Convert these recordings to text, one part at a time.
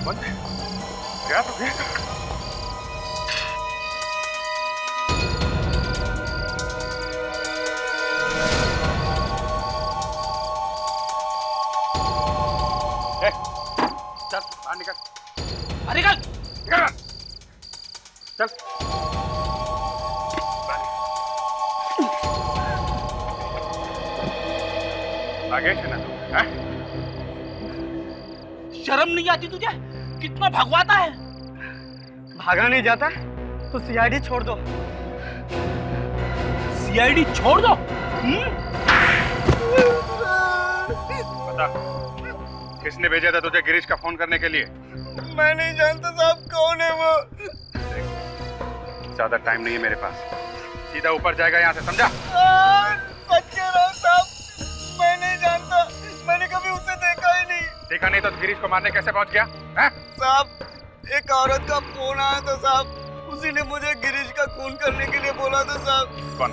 बंद है। गया तो गया। चल बाहर निकल। अरे निकल। निकल चल। नागेश है ना तू? हैं? शर्म नहीं आती तुझे? कितना भगवाता है। भागा नहीं जाता तो सीआईडी छोड़ दो। सीआईडी छोड़ दो? बता किसने भेजा था तुझे गिरीश का फोन करने के लिए? मैं नहीं जानता साहब कौन है वो। ज्यादा टाइम नहीं है मेरे पास, सीधा ऊपर जाएगा यहाँ से, समझा? सच कह रहा हूं साहब, मैं नहीं जानता, मैंने कभी उसे देखा ही नहीं। देखा नहीं तो गिरीश को मारने कैसे पहुंच गया? हैं? साहब एक औरत का फोन आया था साहब, उसी ने मुझे गिरीश का खून करने के लिए बोला था साहब। कौन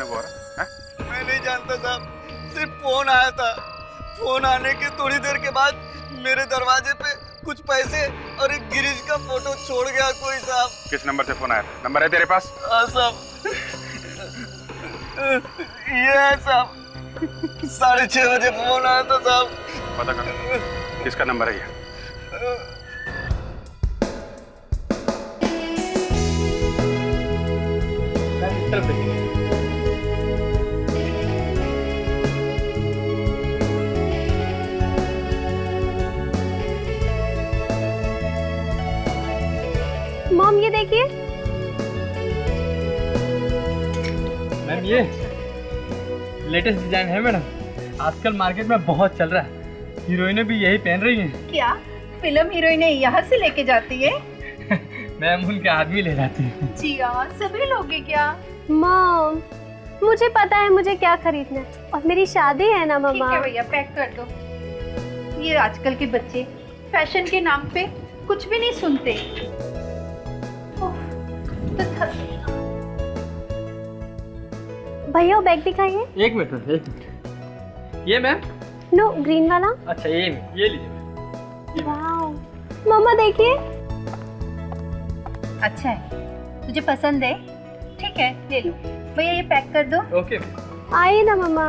है वो औरत? हैं? मैं नहीं जानता साहब, सिर्फ फोन आया था। फोन आने के थोड़ी देर के बाद मेरे दरवाजे पे कुछ पैसे और एक गिरीश का फोटो छोड़ गया कोई साहब। किस नंबर से फोन आया था? नंबर है तेरे पास? हाँ साहब, ये है साहब, 6:30 बजे फोन आया था साहब। पता कर किसका नंबर है ये। मॉम ये देखिए। मैम ये लेटेस्ट डिजाइन है मैडम, आजकल मार्केट में बहुत चल रहा है। हीरोइनें भी यही पहन रही हैं। क्या फिल्म हीरोइनें यहाँ से लेके जाती है? मैम उनके आदमी ले जाते हैं। जी हाँ, सभी लोग हैं क्या? मॉम मुझे पता है मुझे क्या खरीदना है, और मेरी शादी है ना ठीक मम्मा। है भैया, पैक कर दो। ये आजकल के बच्चे फैशन के नाम पे कुछ भी नहीं सुनते। ओह, तो भैया वो बैग दिखाइए। एक मिनट। ये मैम? नो ग्रीन वाला। अच्छा ये लीजिए। वाओ मम्मा देखिए। अच्छा है, तुझे पसंद है? ठीक है ले लो। भैया ये पैक कर दो। ओके। आइए ना मम्मा,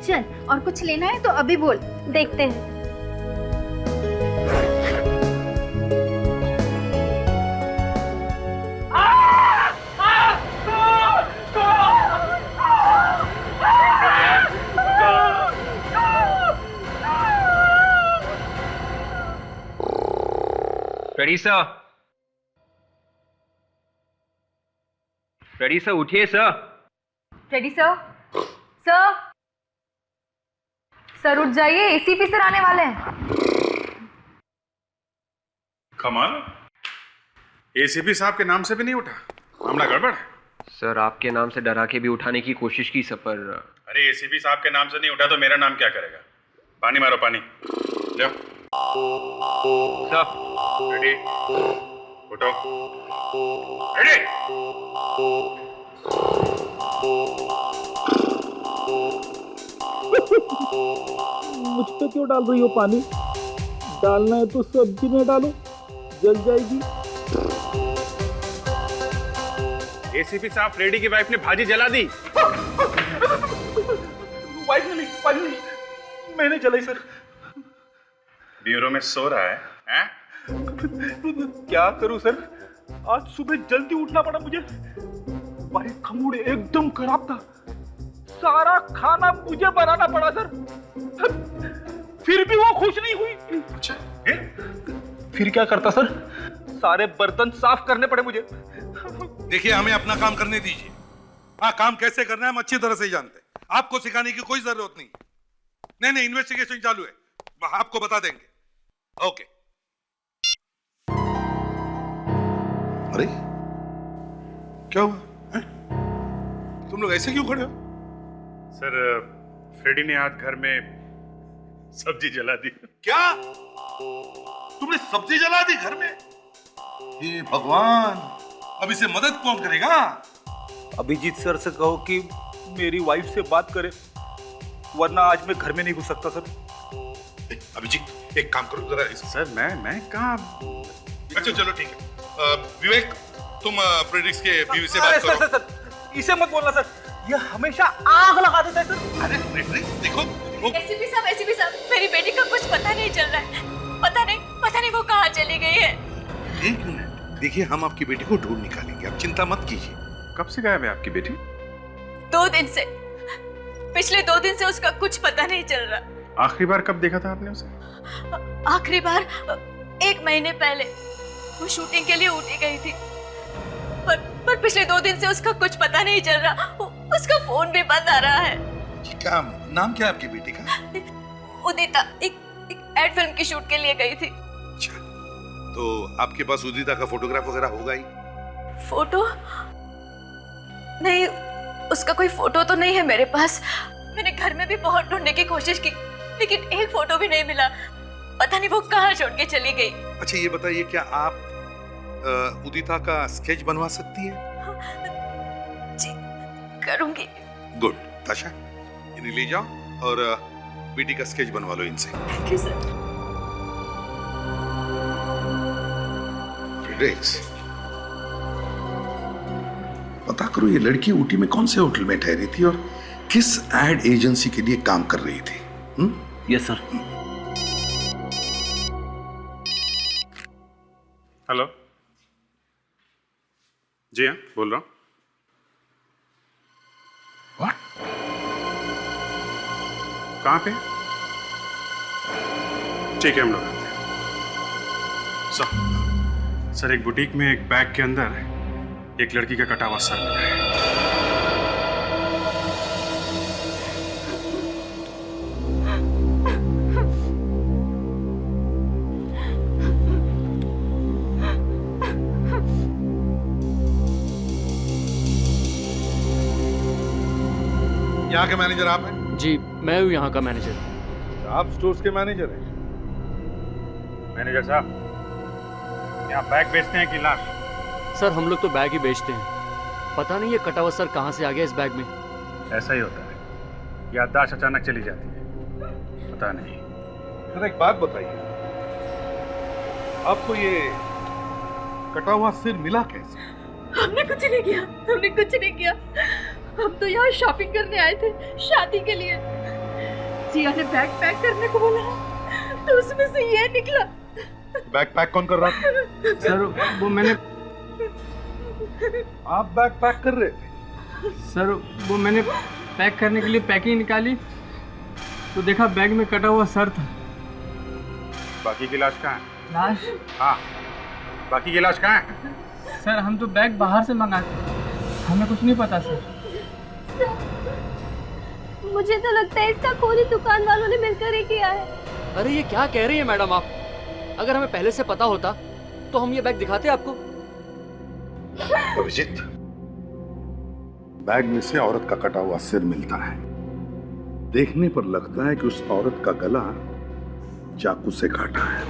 चल, और कुछ लेना है तो अभी बोल। देखते हैं। रेडी सर, उठिए sir. Ready sir? Sir sir उठ जाइए, एसीपी सर आने वाले हैं। कमाल, एसीपी साहब के नाम से भी नहीं उठा, मामला गड़बड़ है। सर आपके नाम से डरा के भी उठाने की कोशिश की सर, पर अरे एसीपी साहब के नाम से नहीं उठा तो मेरा नाम क्या करेगा? पानी मारो, पानी लो। सर रेडी, उठो। रेडी। मुझ पे क्यों डाल रही हो पानी? डालना है तो सब्जी में डालो, जल जाएगी। एसीपी साहब, फ्रेडी की वाइफ ने भाजी जला दी। वाइफ ने नहीं, पानी नहीं, मैंने जलाई सर। ब्यूरो में सो रहा है, हैं? क्या करूं सर, आज सुबह जल्दी उठना पड़ा मुझे। वाइफ का मूड एकदम खराब था, सारा खाना मुझे बनाना पड़ा सर। फिर भी वो खुश नहीं हुई। अच्छा, फिर क्या करता सर, सारे बर्तन साफ करने पड़े मुझे। देखिए हमें अपना काम करने दीजिए। हाँ, काम कैसे करना है हम अच्छी तरह से ही जानते हैं, आपको सिखाने की कोई जरूरत नहीं। नहीं, इन्वेस्टिगेशन चालू है, आपको बता देंगे। ओके। अरे क्या हुआ है? तुम लोग ऐसे क्यों खड़े हो? सर फ्रेडी ने आज घर में सब्जी जला दी। क्या तुमने सब्जी जला दी घर में? हे भगवान, अब इसे मदद कौन करेगा? अभिजीत सर से कहो कि मेरी वाइफ से बात करे, वरना आज मैं घर में नहीं घुस सकता सर। अभिजीत, एक काम करो जरा सर मैं कहाँ? अच्छा चलो ठीक है। विवेक तुम प्रेडिक्स के बीवी से अरे बात सर करो। सर सर इसे मत बोलना सर, ये हमेशा आग लगा देता है सर। अरे देखो वो एसीपी साहब मेरी बेटी का कुछ पता नहीं चल रहा है। पता नहीं वो कहाँ चली गई है। एक मिनट देखिए, हम आपकी बेटी को ढूंढ निकालेंगे, आप चिंता मत कीजिए। कब से गायब है आपकी बेटी? 2 दिन से, पिछले 2 दिन से उसका कुछ पता नहीं चल रहा। आखिरी बार कब देखा था आपने उसे? आखिरी बार 1 महीने पहले वो शूटिंग के लिए ऊटी गई थी, पर पिछले 2 दिन से उसका कुछ पता नहीं चल रहा। उसका फोन भी बंद आ रहा है। क्या नाम क्या है आपकी बेटी का? उदिता एक एड फिल्म की शूट के लिए गई थी। अच्छा, तो आपके पास उदिता का फोटोग्राफ वगैरह होगा ही? फोटो नहीं, उसका कोई फोटो तो नहीं है मेरे पास। मैंने घर में भी बहुत ढूंढने की कोशिश की, लेकिन एक फोटो भी नहीं मिला। पता नहीं वो कहाँ छोड़ के चली गई। अच्छा ये बताइए, क्या आप उदिता का स्केच बनवा सकती है? जी करूंगी। गुड। ताशा इन्हें ले जाओ और बेटी का स्केच बनवा लो इनसे। Thank you sir. फ्रेडेक्स, पता करो ये लड़की ऊटी में कौन से होटल में ठहरी थी और किस एड एजेंसी के लिए काम कर रही थी। Yes sir. हेलो, जी हाँ बोल रहा हूँ। कहाँ पे? ठीक है हम लोग आते हैं। सर एक बुटीक में एक बैग के अंदर एक लड़की का कटा हुआ सर मिला है। यहाँ के मैनेजर आप हैं? जी मैं हूँ यहाँ का मैनेजर। आप स्टोर्स के मैनेजर हैं? मैनेजर साहब, यहाँ बैग बेचते हैं कि लाश? सर हम लोग तो बैग ही बेचते हैं। पता नहीं ये कटा हुआ सर कहाँ से आ गया इस बैग में। ऐसा ही होता है, याददाश्त अचानक चली जाती है, पता नहीं। सर एक बात बताइए, आपको ये कटा हुआ सिर मिला कैसे? हमने कुछ नहीं किया। हम तो यहाँ शॉपिंग करने आए थे, शादी के लिए। जिया ने बैग पैक करने को बोला, तो उसमें से ये निकला। बैग पैक कौन कर रहा था? सर वो मैंने आप बैग पैक कर रहे थे? सर वो मैंने पैक करने के लिए पैकिंग निकाली तो देखा बैग में कटा हुआ सर था। बाकी की लाश कहाँ है? लाश? हाँ, बाकी की लाश कहाँ है? सर हम तो बैग बाहर से मंगाते, हमें कुछ नहीं पता सर। मुझे तो लगता है इसका खून ही दुकान वालों ने मिलकर ही किया है। अरे ये क्या कह रही है मैडम आप? अगर हमें पहले से पता होता तो हम ये बैग दिखाते आपको। अभिजीत, बैग में से औरत का कटा हुआ सिर मिलता है। देखने पर लगता है कि उस औरत का गला चाकू से काटा है।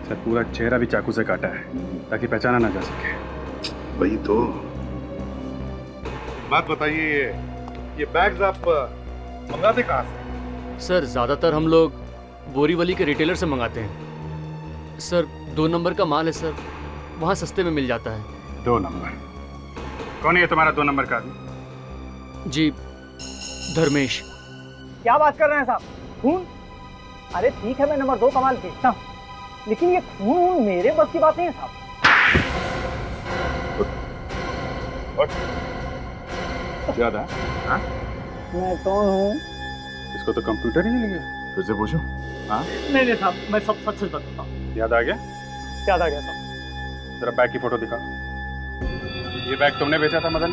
सर पूरा चेहरा भी चाकू से काटा है ताकि पहचाना ना जा सके। वही तो। बात बताइए, ये बैग्स आप मंगाते कहाँ से? सर ज़्यादातर हम लोग बोरीवली के रिटेलर से मंगाते हैं। सर 2 नंबर का माल है सर, वहाँ सस्ते में मिल जाता है। 2 नंबर? कौन है ये तुम्हारा 2 नंबर का आदमी? जी धर्मेश। क्या बात कर रहे हैं साहब? खून? अरे ठीक है मैं नंबर 2 का माल बेचता हूँ, लेकिन ये खून मेरे बस की बात नहीं है साहब। ज्यादा? हाँ? मैं कौन हूँ? इसको तो कंप्यूटर ही नहीं गया। फिर से पूछो। हाँ? नहीं साहब, मैं सब सच सच बताता हूँ। याद आ गया? याद आ गया साहब। जरा बैग की फोटो दिखा। ये बैग तुमने बेचा था मदन?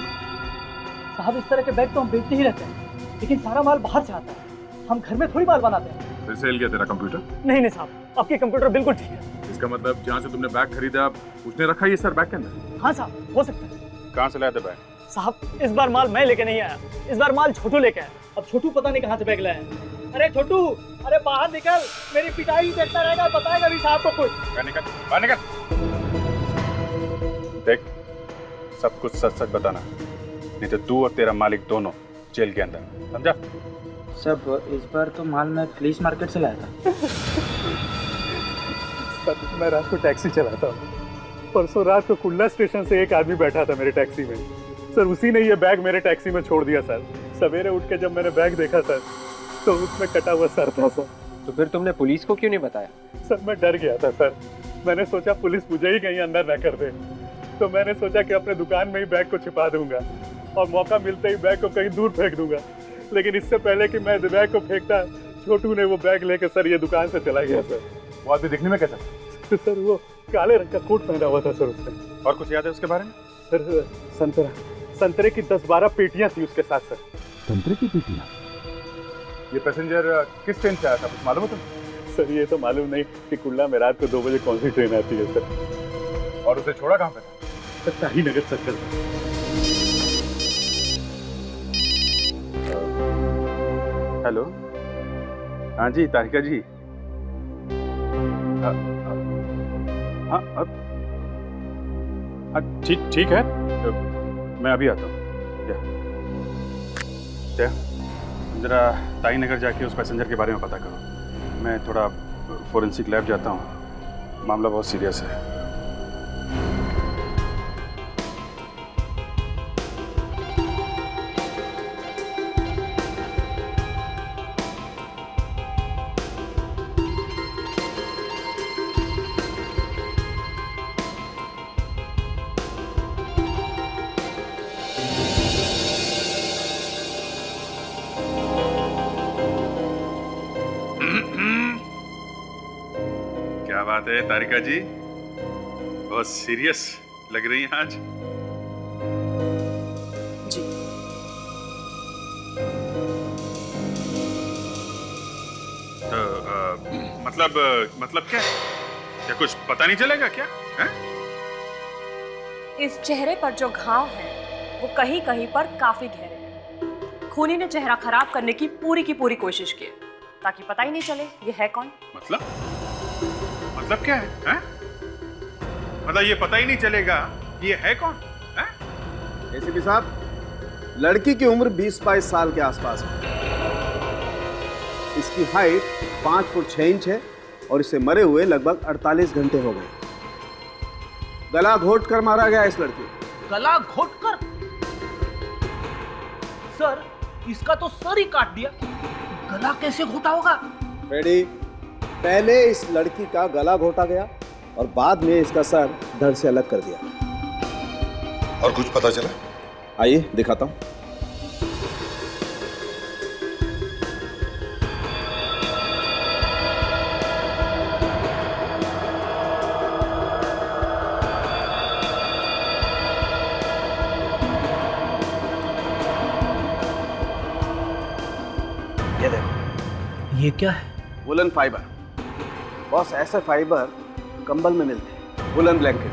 साहब इस तरह के बैग तो हम बेचते ही रहते हैं, लेकिन सारा माल बाहर से आता है, हम घर में थोड़ी माल बनाते हैं। फिर से हिल गया तेरा कंप्यूटर? नहीं साहब, आपके कंप्यूटर बिल्कुल ठीक है। इसका मतलब जहाँ से तुमने बैग खरीदा उसने रखा ये सर बैग के अंदर? हाँ साहब, हो सकता है। कहाँ से लाया था बैग? साहब इस बार माल मैं लेके नहीं आया, इस बार माल छोटू लेके आया। अब छोटू पता नहीं कहाँ से बैग लाया है। अरे छोटू, अरे बाहर निकल, मेरी पिटाई देखता रहेगा, बताएगा भी साहब को कुछ। बाहर निकल। देख, सब कुछ सच सच बताना, नहीं तो तू और तेरा मालिक दोनों जेल के अंदर, समझा? सब इस बार तो माल मैं फ्लीस मार्केट से लाया था। सर मैं रात को टैक्सी चलाता हूँ। परसों रात को कुल्ला स्टेशन से एक आदमी बैठा था मेरे टैक्सी में। सर उसी ने ये बैग मेरे टैक्सी में छोड़ दिया सर। सवेरे उठ के जब मैंने बैग देखा सर तो उसमें कटा हुआ सर था सर। तो फिर तुमने पुलिस को क्यों नहीं बताया? सर मैं डर गया था सर। मैंने सोचा पुलिस मुझे ही कहीं अंदर न कर दे, तो मैंने सोचा कि अपने दुकान में ही बैग को छिपा दूंगा और मौका मिलते ही बैग को कहीं दूर फेंक दूंगा। लेकिन इससे पहले कि मैं बैग को फेंकता, छोटू ने वो बैग लेकर सर ये दुकान से चला गया सर। वो आदमी दिखने में कैसा? तो सर वो काले रंग का कोट पहना हुआ था सर उसने। और कुछ याद है उसके बारे में? सर संतरे की 10-12 पेटियां थी उसके साथ सर। संतरे की पेटियां? ये पैसेंजर किस ट्रेन से आया था, कुछ मालूम है तुमको? सर ये तो मालूम नहीं कि कुल्ला में रात को 2 बजे कौन सी ट्रेन आती है सर। और उसे छोड़ा कहाँ पे था? सर ताही नगर सर्कल। हेलो, हाँ जी तारिका जी। हाँ ठीक है, मैं अभी आता हूँ। क्या जरा ताई नगर जाके उस पैसेंजर के बारे में पता करो। मैं थोड़ा फोरेंसिक लैब जाता हूँ, मामला बहुत सीरियस है। क्या बात है तारिका जी, बहुत सीरियस लग रही हैं आज। जी तो मतलब क्या कुछ पता नहीं चलेगा क्या है? इस चेहरे पर जो घाव है वो कहीं कहीं पर काफी गहरे हैं। खूनी ने चेहरा खराब करने की पूरी कोशिश की ताकि पता ही नहीं चले ये है कौन। मतलब क्या है? मतलब ये पता ही नहीं चलेगा ये है कौन? एसीपी साहब, लड़की की उम्र 20-22 साल के आसपास है। इसकी हाइट 5 फुट 6 इंच है और इसे मरे हुए लगभग 48 घंटे हो गए। गला घोट कर मारा गया इस लड़की। गला घोट कर? सर इसका तो सर ही काट दिया, गला कैसे घोटा होगा? रेडी, पहले इस लड़की का गला घोटा गया और बाद में इसका सर धड़ से अलग कर दिया। और कुछ पता चला? आइए दिखाता हूं। ये देखो, ये क्या है? Woollen fibre. बॉस, ऐसे फाइबर कंबल में मिलते हैं, वुलन ब्लैंकेट।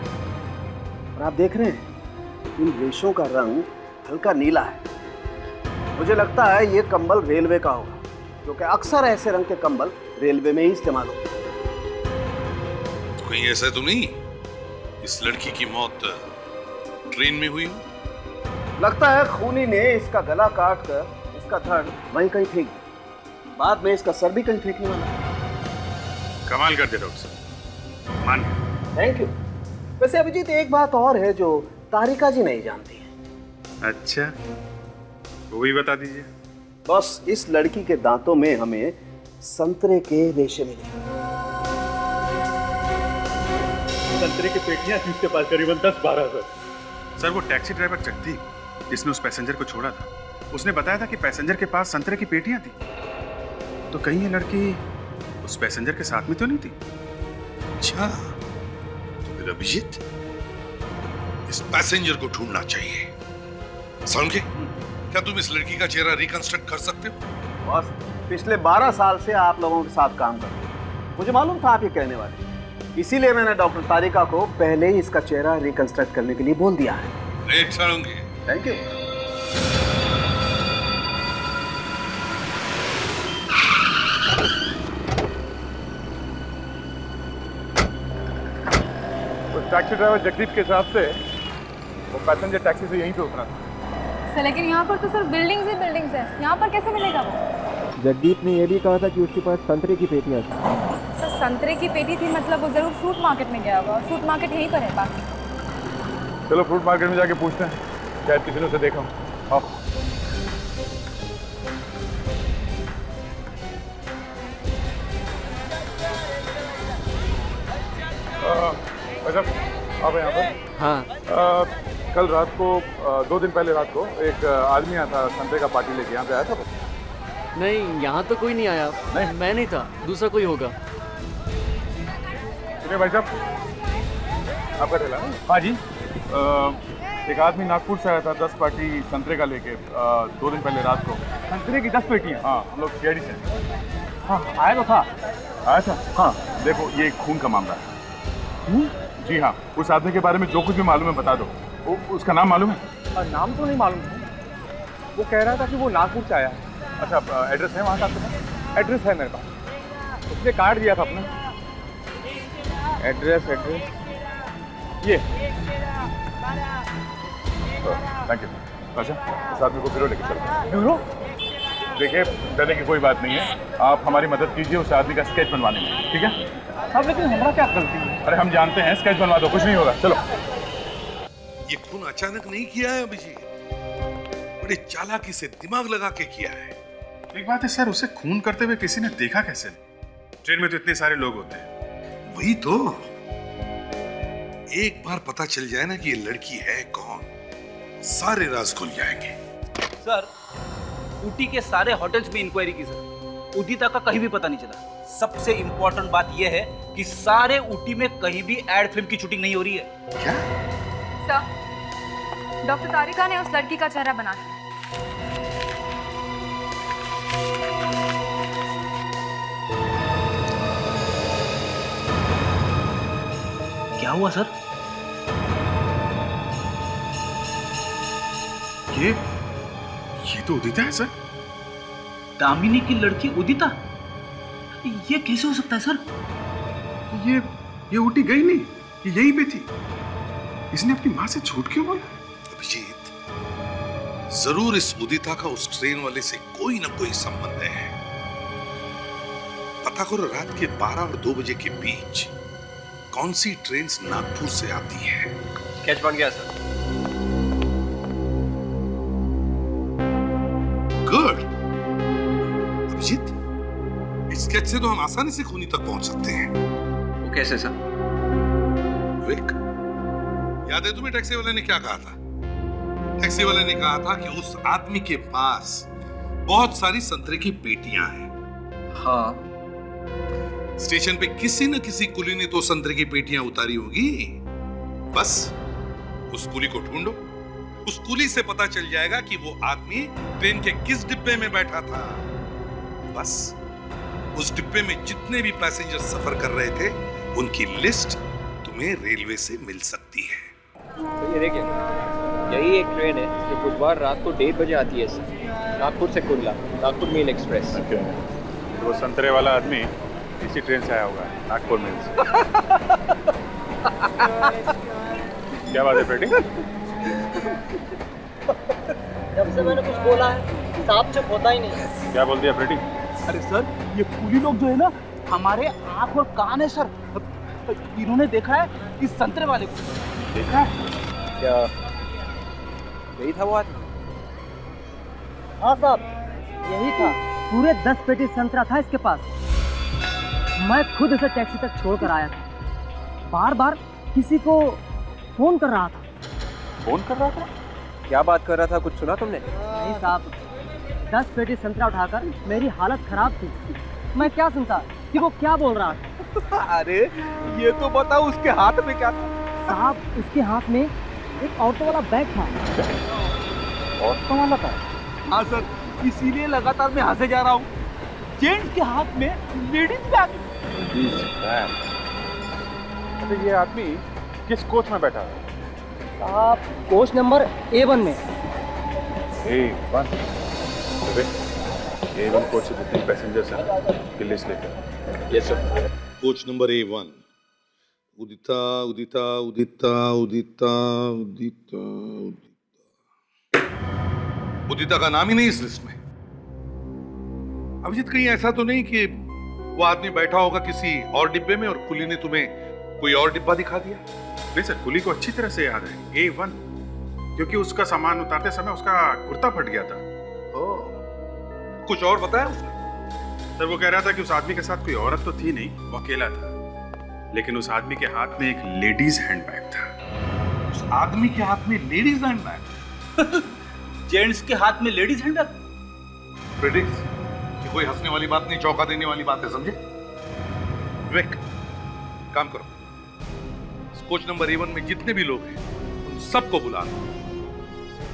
और आप देख रहे हैं इन रेशों का रंग हल्का नीला है। मुझे लगता है ये कंबल रेलवे का होगा, क्योंकि अक्सर ऐसे रंग के कंबल रेलवे में ही इस्तेमाल होते हैं। कोई ऐसा तो नहीं इस लड़की की मौत ट्रेन में हुई हो? लगता है खूनी ने इसका गला काट कर इसका धड़ वहीं कहीं फेंक दिया, बाद में इसका सर भी कहीं फेंकने वाला है। कमाल कर दिया डॉक्टर साहब, मान गए। Thank you. वैसे अभिजीत, एक बात और है जो तारिका जी नहीं जानती है। अच्छा, वो भी बता दीजिए। बस इस लड़की के दांतों में हमें संतरे के रेशे मिले। संतरे की पेटियां थी उसके पास, करीबन 10-12 सर वो टैक्सी ड्राइवर जगदीप जिसने उस पैसेंजर को छोड़ा था, उसने बताया था कि पैसेंजर के पास संतरे की पेटियां थी। तो कहीं ये लड़की उस पैसेंजर के साथ में तो नहीं थी? अच्छा, तो फिर अभिजीत इस पैसेंजर को ढूंढना चाहिए। समझे? क्या तुम इस लड़की का चेहरा रिकंस्ट्रक्ट कर सकते हो? बॉस, पिछले 12 साल से आप लोगों के साथ काम कर रहे हैं। मुझे मालूम था आप ये कहने वाले, इसीलिए मैंने डॉक्टर तारिका को पहले ही इसका चेहरा रिकंस्ट्रक्ट करने के लिए बोल दिया है। Great sarangi. Thank you. Taxi driver Jagdeep के हिसाब से वो पैसेंजर टैक्सी से यहीं पे उतरा था। सर लेकिन यहाँ पर तो सिर्फ बिल्डिंग्स है, यहाँ पर कैसे मिलेगा वो? जगदीप ने यह भी कहा था कि उसके पास संतरे की पेटियां थी। सर संतरे की पेटी थी, मतलब वो जरूर फ्रूट मार्केट में गया होगा। फ्रूट मार्केट यहीं पर है पास ही। चलो फ्रूट मार्केट में जाके पूछते हैं, शायद किसी ने उसे देखा हो। आओ। अच्छा आप यहाँ पर? हाँ। कल रात को 2 दिन पहले रात को एक आदमी आया था संतरे का पार्टी लेके, यहाँ पे आया था? नहीं, यहाँ तो कोई नहीं आया। नहीं? मैं नहीं था, दूसरा कोई होगा। सुनिए भाई साहब, आपका ठेला ना? हाँ जी। एक आदमी नागपुर से आया था 10 पार्टी संतरे का लेके 2 दिन पहले रात को। संतरे की 10 पेटियाँ? हाँ, हम लोग सीआईडी से। हाँ, आया तो था। आया था? हाँ। देखो, ये खून का मामला है। जी हाँ, उस आदमी के बारे में जो कुछ भी मालूम है बता दो। उसका नाम मालूम है? नाम तो नहीं मालूम। वो कह रहा था कि वो नागपुर से आया। अच्छा, एड्रेस है वहाँ का आपके पास? एड्रेस है मेरे पास। उसने कार्ड दिया था अपना। एड्रेस ये। Thank you. अच्छा, उस आदमी को ब्यूरो लेके चलो। ब्यूरो? देखिए, डरने की कोई बात नहीं है। आप हमारी मदद कीजिए उस आदमी का स्केच बनवाने में, ठीक है? अब लेकिन हमारा क्या गलती है? अरे हम जानते हैं, स्केच बनवा दो, कुछ नहीं होगा। चलो। ये खून अचानक नहीं किया है अभिजीत, बड़ी चालाकी से दिमाग लगा के किया है। एक बात है सर, उसे खून करते हुए किसी ने देखा कैसे? ट्रेन में तो इतने सारे लोग होते हैं। वही तो, एक बार पता चल जाए ना कि ये लड़की है कौन, सारे राज खुल जाएंगे। सर, ऊटी के सारे होटल्स में इंक्वायरी की सर, उदिता का कहीं भी पता नहीं चला। सबसे इंपॉर्टेंट बात यह है कि सारे ऊटी में कहीं भी एड फिल्म की शूटिंग नहीं हो रही है। क्या? सर, डॉक्टर तारिका ने उस लड़की का चेहरा बना दिया। क्या हुआ सर? ये तो उदिता है सर। दामिनी की लड़की उदिता? ये कैसे हो सकता है सर? ये ऊटी गई नहीं, ये यहीं पे थी। इसने अपनी माँ से झूठ क्यों बोला? अभिजीत, जरूर इस उदिता का उस ट्रेन वाले से कोई ना कोई संबंध है। पता करो रात के 12 और 2 बजे के बीच कौन सी ट्रेन नागपुर से आती है। स्केच बन गया सर। गुड। अभिजीत, इस स्केच से तो हम आसानी से खूनी तक पहुंच सकते हैं। वो कैसे सर? विक, याद है तुम्हें टैक्सी वाले ने क्या कहा था? टैक्सी वाले ने कहा था कि उस आदमी के पास बहुत सारी संतरे की पेटियां हैं। हाँ। स्टेशन पे किसी न किसी कुली ने तो संतरे की पेटियां उतारी होगी। बस उस कुली को ढूंढो, उस कुली से पता चल जाएगा कि वो आदमी ट्रेन के किस डिब्बे में बैठा था। बस उस डिब्बे में जितने भी पैसेंजर सफर कर रहे थे उनकी लिस्ट तुम्हें रेलवे से मिल सकती है। तो ये देखिए, यही एक ट्रेन है जो बुधवार रात को 1:30 बजे आती है सर, नागपुर से कुर्ला, नागपुर मेल एक्सप्रेस। वो संतरे वाला आदमी इसी ट्रेन से आया होगा, नागपुर मेल से। क्या बात है प्रेटी? जब से मैंने कुछ बोला है, साहब चुप होता ही नहीं। क्या बोल दिया प्रेटी? अरे सर, ये कुली लोग जो है ना, हमारे आंख और कान है सर। इन्होंने देखा है इस संतरे वाले को। देखा है? क्या यही था वो आदमी? हाँ साहब, यही था। पूरे 10 पेटी संतरा था इसके पास। मैं खुद इसे टैक्सी तक छोड़कर आया था। बार बार किसी को फोन कर रहा था। फोन कर रहा था? क्या बात कर रहा था, कुछ सुना तुमने? नहीं साहब, 10 पेटी संतरा उठाकर मेरी हालत खराब थी। मैं क्या सुनता कि वो क्या बोल रहा था। अरे ये तो बताओ, उसके हाथ में क्या था? साहब, उसके हाथ में एक ऑटो वाला बैग था। ऑटो वाला था? हाँ सर, इसीलिए लगातार मैं यहाँ से जा रहा हूँ। जेंट्स के हाथ में लेडीज बैग। तो ये आदमी किस कोच में बैठा है? साहब, कोच नंबर A1 में। A1? A1 कोच से जितने पैसेंजर्स हैं की लिस्ट लेकर। Yes sir. Coach number A1। उदिता उदिता उदिता उदिता उदिता उदिता उदिता का नाम ही नहीं इस लिस्ट में। अभिजीत, कहीं ऐसा तो नहीं कि वो आदमी बैठा होगा किसी और डिब्बे में और कुली ने तुम्हें कोई और डिब्बा दिखा दिया। नहीं सर, कुली को अच्छी तरह से याद है A1, क्योंकि उसका सामान उतारते समय उसका कुर्ता फट गया था। कुछ और बताया उसने? सर वो कह रहा था कि उस आदमी के साथ कोई औरत तो थी नहीं, वो अकेला था, लेकिन उस आदमी के हाथ में एक लेडीज हैंडबैग था। उस आदमी के हाथ में लेडीज हैंडबैग? जेंट्स के हाथ में लेडीज हैंडबैग? फ्रेडरिक्स, ये कोई हंसने वाली बात नहीं, चौंका देने वाली बात है, समझे? विक, काम करो, कोच नंबर A1 में जितने भी लोग हैं उन सबको बुला लो।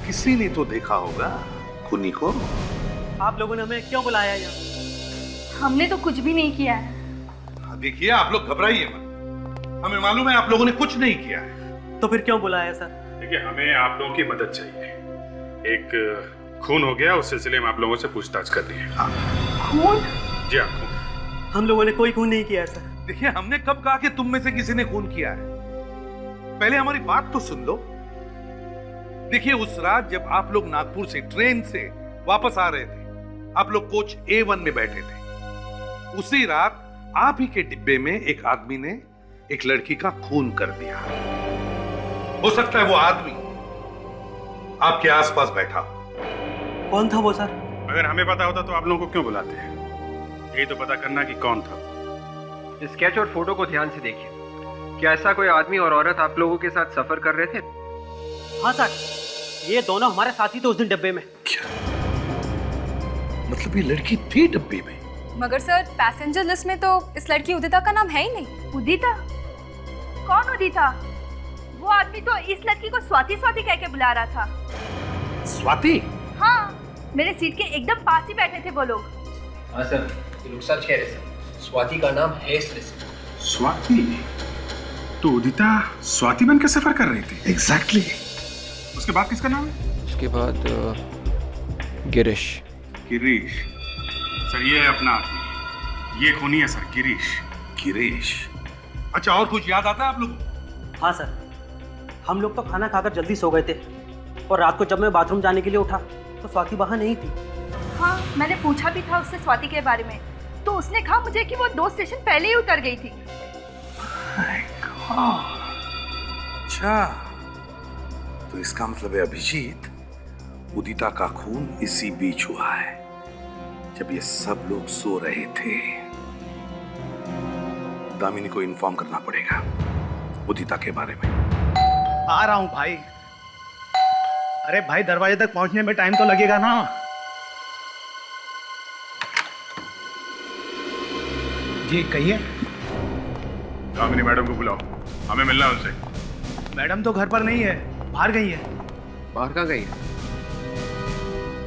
किसी ने तो देखा होगा खूनी को। आप लोगों ने हमें क्यों बुलाया यहाँ? हमने तो कुछ भी नहीं किया है। देखिए, आप लोग घबराइए मत, हमें मालूम है आप लोगों ने कुछ नहीं किया है। तो फिर क्यों बुलाया सर? देखिए, हमें आप लोगों की मदद चाहिए। एक खून हो गया, उस सिलसिले में आप लोगों से पूछताछ कर रही है। खून? जी हाँ, खून। हम लोगों ने कोई खून नहीं किया सर। देखिए, हमने कब कहा कि तुम में से किसी ने खून किया है? पहले हमारी बात तो सुन लो। देखिए, उस रात जब आप लोग नागपुर से ट्रेन से वापस आ रहे थे, आप लोग कोच A1 में बैठे थे। उसी रात आप ही के डिब्बे में एक आदमी ने एक लड़की का खून कर दिया। हो सकता है वो आदमी आपके आसपास बैठा हो। कौन था वो सर? अगर हमें पता होता तो आप लोगों को क्यों बुलाते हैं? यही तो पता करना कि कौन था। स्केच और फोटो को ध्यान से देखिए। क्या ऐसा कोई आदमी और औरत आप लोगों के साथ सफर कर रहे थे? हाँ सर, ये दोनों हमारे साथी थे उस दिन डब्बे में। क्या मतलब ये लड़की थी डब्बे में? मगर सर, पैसेंजर लिस्ट में तो इस लड़की उदिता का नाम है ही नहीं। उदिता? कौन उदिता? वो आदमी तो इस लड़की को स्वाति स्वाति कह के बुला रहा था। स्वाति? हाँ, मेरे सीट के एकदम पास ही बैठे थे वो लोग। हाँ सर, ये लोग सच कह रहे सर। स्वाति का नाम है इस लिस्ट में। स्वाति? तो उदिता स्वाति बनकर सफर कर रही थी? एग्जैक्टली। उसके बाद किसका नाम है? उसके बाद गिरीश। गिरीश? सर ये है अपना आदमी, ये खूनी है सर, गिरीश। गिरीश? अच्छा, और कुछ याद आता है आप लोगों को? हाँ सर, हम लोग तो खाना खाकर जल्दी सो गए थे और रात को जब मैं बाथरूम जाने के लिए उठा तो स्वाति वहां नहीं थी। हाँ, मैंने पूछा भी था उससे स्वाति के बारे में, तो उसने कहा मुझे कि वो 2 स्टेशन पहले ही उतर गई थी। अच्छा, तो इसका मतलब है अभिजीत, उदिता का खून इसी बीच हुआ है जब ये सब लोग सो रहे थे। दामिनी को इन्फॉर्म करना पड़ेगा उदिता के बारे में। आ रहा हूं भाई। अरे भाई, दरवाजे तक पहुंचने में टाइम तो लगेगा ना। जी कहिए। दामिनी मैडम को बुलाओ, हमें मिलना है उनसे। मैडम तो घर पर नहीं है, बाहर गई है। बाहर कहाँ गई है?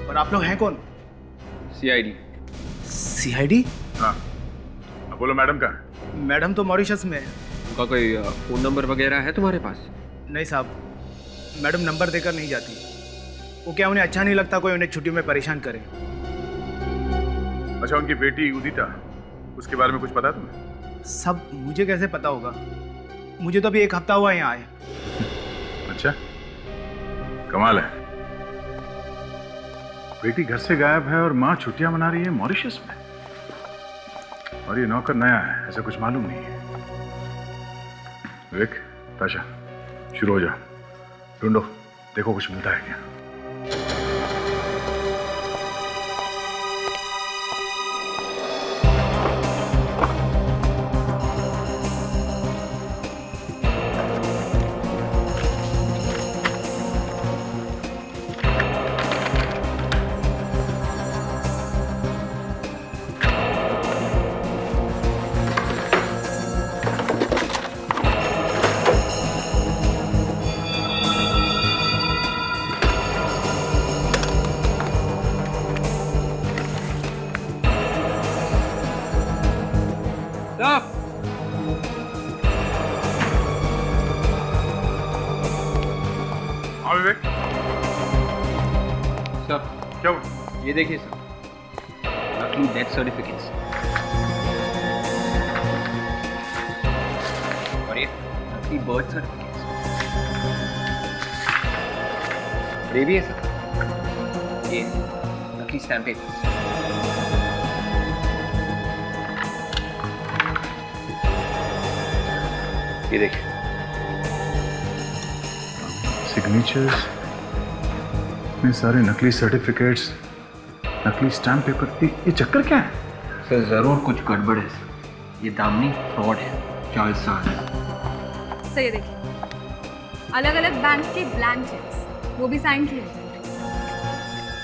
और आप लोग हैं कौन? CID। CID? हाँ, अब बोलो मैडम कहाँ है? मैडम तो मॉरिशस में है। उनका कोई फोन नंबर वगैरह है तुम्हारे पास? नहीं साहब, मैडम नंबर देकर नहीं जाती। वो क्या, उन्हें अच्छा नहीं लगता कोई उन्हें छुट्टी में परेशान करे। अच्छा, उनकी बेटी उदिता, उसके बारे में कुछ पता है तुम्हें? सब मुझे कैसे पता होगा? मुझे तो अभी 1 हफ्ता हुआ यहाँ आए। अच्छा, कमाल है। बेटी घर से गायब है और माँ छुट्टियां मना रही है मॉरिशस में, और ये नौकर नया है, ऐसा कुछ मालूम नहीं है। विक, ताशा, शुरू हो जाओ, ढूंढो, देखो कुछ मिलता है क्या। विवेक, सर क्या हुआ? ये देखिए सर, नकली डेथ सर्टिफिकेट्स और ये नकली बर्थ सर्टिफिकेट्स। ये भी है सर, ये नकली स्टैम्प पेपर्स। ये देखिए। सिग्नेचर्स में सारे नकली सर्टिफिकेट्स, नकली स्टैम्प पेपर, ये चक्कर क्या है? सर जरूर कुछ गड़बड़ है सर। ये दामनी फ्रॉड है, जालसाज। सर ये देखिए, अलग अलग बैंक के ब्लैंक चेक्स, वो भी साइन किए हैं।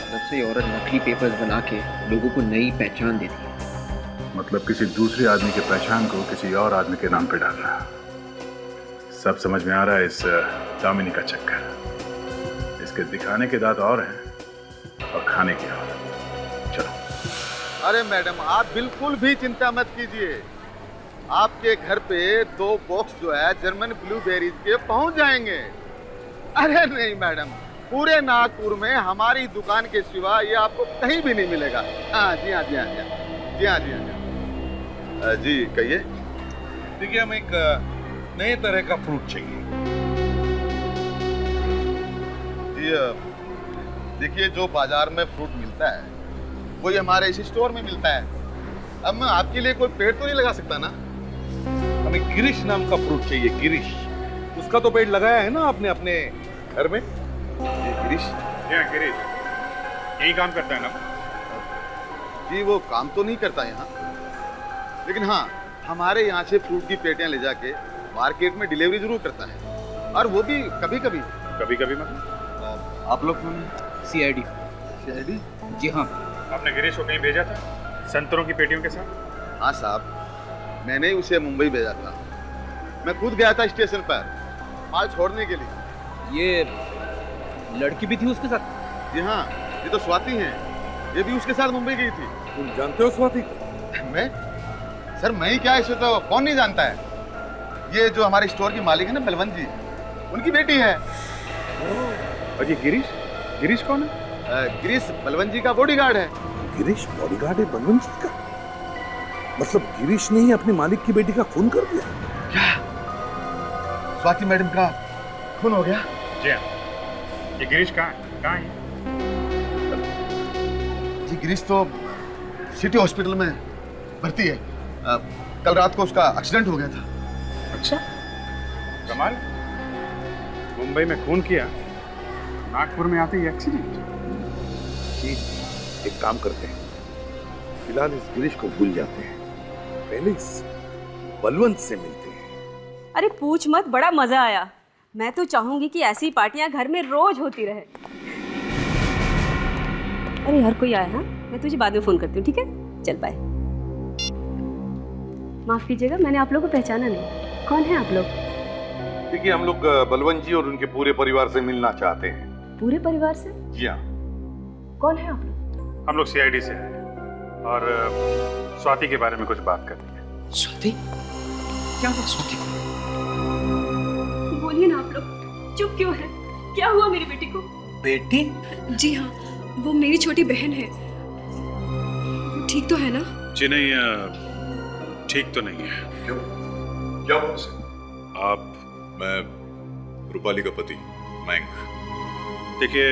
तब से ये औरत नकली पेपर्स बना के लोगों को नई पहचान देती है। मतलब किसी दूसरे आदमी की पहचान को किसी और आदमी के नाम पे डालना। सब समझ में आ रहा है इस दामिनी का चक्कर। इसके दिखाने के दांत और हैं और खाने के और। चलो। अरे मैडम, आप बिल्कुल भी चिंता मत कीजिए। आपके घर पे 2 बॉक्स जो है जर्मन ब्लूबेरीज के पहुंच जाएंगे। अरे नहीं मैडम, पूरे नागपुर में हमारी दुकान के सिवा ये आपको कहीं भी नहीं मिलेगा। हाँ जी, हाँ जी, हाँ जी, जी हाँ जी, हाँ जी। जी कहिए। देखिए, हमें एक नए तरह का फ्रूट चाहिए। जी देखिए, जो बाजार में फ्रूट मिलता है वही हमारे इस स्टोर में मिलता है। अब मैं आपके लिए कोई पेड़ तो नहीं लगा सकता ना। हमें गिरीश नाम का फ्रूट चाहिए। गिरीश, उसका तो पेड़ लगाया है ना आपने अपने घर में? गिरीश? गिरीश यही काम करता है ना? जी वो काम तो नहीं करता यहाँ, लेकिन हाँ हमारे यहाँ से फ्रूट की पेटियां ले जाके मार्केट में डिलीवरी जरूर करता है। और वो भी कभी कभी। कभी कभी मतलब? आप लोग कौन? CID। CID? जी हाँ। आपने गिरीश को कहीं भेजा था संतरों की पेटियों के साथ? हाँ साहब, मैंने ही उसे मुंबई भेजा था। मैं खुद गया था स्टेशन पर माल छोड़ने के लिए। ये लड़की भी थी उसके साथ? जी हाँ, ये तो स्वाति हैं। ये भी उसके साथ मुंबई गई थी। तुम जानते हो स्वाति को? मैं? सर मैं ही क्या, इसे तो कौन नहीं जानता है। ये जो हमारे स्टोर की मालिक है ना बलवंत जी, उनकी बेटी है। और ये गिरीश? गिरीश कौन है? गिरीश बलवंत जी का बॉडीगार्ड है। गिरीश बॉडीगार्ड है बलवंत जी का? मतलब गिरीश ने ही अपने मालिक की बेटी का खून कर दिया? क्या स्वाति मैडम का खून हो गया? जी हाँ। ये गिरीश कहाँ है? जी गिरीश तो सिटी हॉस्पिटल में भर्ती है। कल रात को उसका एक्सीडेंट हो गया था। अच्छा, कमाल। मुंबई में खून किया, नागपुर में आते ही एक्सीडेंट। जी, एक काम करते हैं, फिलहाल इस गिरीश को भूल जाते हैं, पहले इस बलवंत से मिलते हैं। अरे पूछ मत, बड़ा मजा आया। मैं तो चाहूंगी कि ऐसी पार्टियां घर में रोज होती रहे। अरे हर कोई आया। हाँ, मैं तुझे बाद में फोन करती हूँ, ठीक है? चल बाय। माफ कीजिएगा, मैंने आप लोगों को पहचाना नहीं। कौन है आप लोग? देखिए, हम लोग बलवंत जी और उनके पूरे परिवार से मिलना चाहते हैं। पूरे परिवार से? जी हाँ। कौन है आप लोग? हम लोग CID से हैं और स्वाति के बारे में कुछ बात करनी है। स्वाति? क्या हुआ स्वाति को? बोलिए ना आप लोग, चुप क्यों है? क्या हुआ मेरी बेटी को? बेटी? जी हाँ, वो मेरी छोटी बहन है। ठीक तो है ना? जी नहीं, ठीक तो नहीं है। क्यों? क्या हुआ उसे? मैं रूपाली का पति मयंक। देखिए,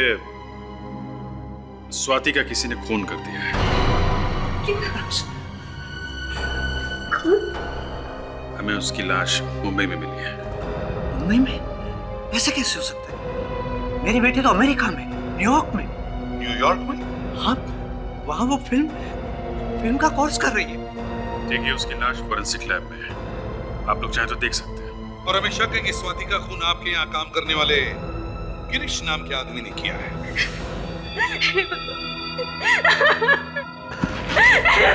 स्वाति का किसी ने खून कर दिया है। हमें उसकी लाश मुंबई में मिली है। मुंबई में? ऐसा कैसे हो सकता है? मेरी बेटी तो अमेरिका में, न्यूयॉर्क में। न्यूयॉर्क में? हाँ, वहाँ वो फिल्म का कोर्स कर रही है। देखिए, उसकी लाश फोरेंसिक लैब में है। आप लोग चाहें तो देख सकते हैं। और हमें शक है कि स्वाति का खून आपके यहाँ काम करने वाले गिरीश नाम के आदमी ने किया है।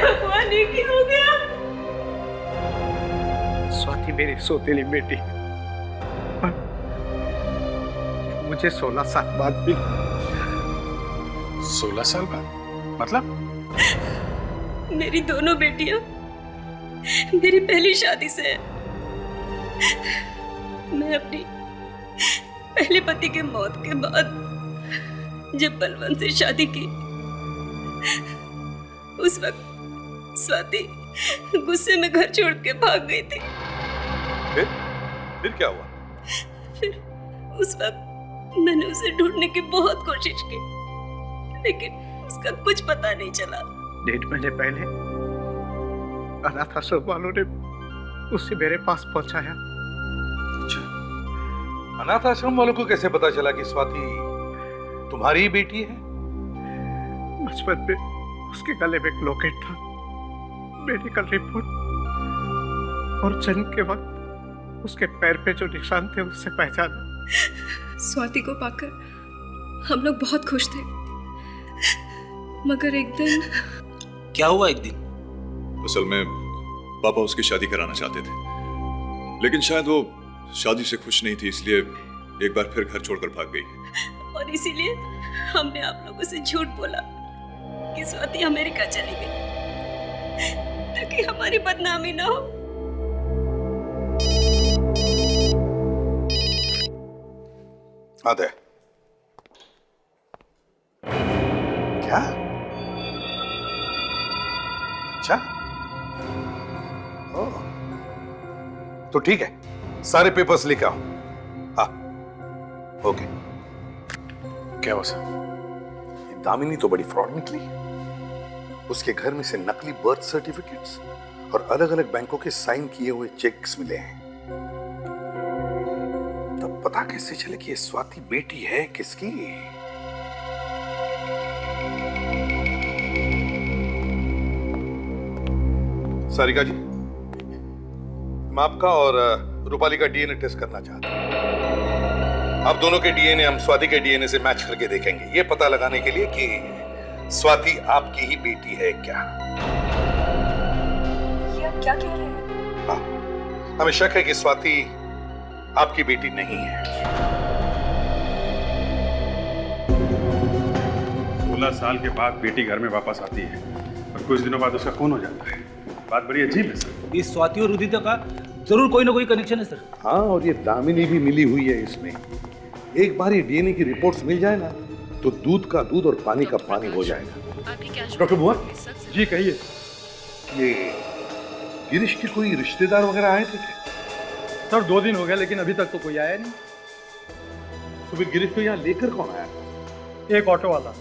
भगवान, ये क्या हो गया? स्वाति मेरी सौतेली बेटी, मुझे 16 साल बाद भी। 16 साल बाद? मतलब? मेरी दोनों बेटियां मेरी पहली शादी से है। मैं अपनी पहले पति के मौत के बाद जब बलवंत से शादी की, उस वक्त स्वाति गुस्से में घर छोड़ के भाग गई थी। फिर क्या हुआ? फिर उस वक्त मैंने उसे ढूंढने की बहुत कोशिश की, लेकिन उसका कुछ पता नहीं चला। 1.5 महीने पहले अनाथ आश्रम वालों ने उसे मेरे पास पहुंचाया। अनाथ आश्रम वालों को कैसे पता चला कि स्वाति तुम्हारी ही बेटी है? बचपन में उसके गले में एक लॉकेट था, मेडिकल रिपोर्ट, और जन्म के वक्त उसके पैर पे जो निशान थे उससे पहचाना। स्वाति को पाकर हम लोग बहुत खुश थे, मगर एक दिन। क्या हुआ एक दिन? असल में पापा उसकी शादी कराना चाहते थे, लेकिन शायद वो शादी से खुश नहीं थी, इसलिए एक बार फिर घर छोड़कर भाग गई। और इसीलिए हमने आप लोगों से झूठ बोला कि स्वाति अमेरिका चली गई, ताकि हमारी बदनामी ना हो। आदे क्या? अच्छा, ओह, तो ठीक है, सारे पेपर्स लेके आओ। हाँ, ओके। क्या हुआ सर? ये दामिनी तो बड़ी फ्रॉड निकली। उसके घर में से नकली बर्थ सर्टिफिकेट्स और अलग अलग बैंकों के साइन किए हुए चेक्स मिले हैं। तब पता कैसे चले कि ये स्वाति बेटी है किसकी? सारिका जी, मैं आपका और रूपाली का डीएनए टेस्ट करना चाहता हूं। आप दोनों के डीएनए हम स्वाति के डीएनए से मैच करके देखेंगे, ये पता लगाने के लिए कि स्वाति आपकी ही बेटी है क्या। ये आप क्या कह रहे हैं? हाँ, हमें शक है कि स्वाति आपकी बेटी नहीं है। 16 साल के बाद बेटी घर में वापस आती है और कुछ दिनों बाद उसका खून हो जाता है। बात बड़ी अजीब है सर। इस स्वाति और उदिता का जरूर कोई ना कोई कनेक्शन है सर। हाँ, और ये दामिनी भी मिली हुई है इसमें। एक बार ये डीएनए की रिपोर्ट्स मिल जाए ना, तो दूध का दूध और पानी का पानी हो जाएगा। डॉक्टर भुवन जी, कहिए। ये गिरीश के कोई रिश्तेदार वगैरह आए थे क्या? सर 2 दिन हो गया, लेकिन अभी तक तो कोई आया नहीं। तो फिर गिरीश को यहाँ लेकर कौन आया? एक ऑटो वाला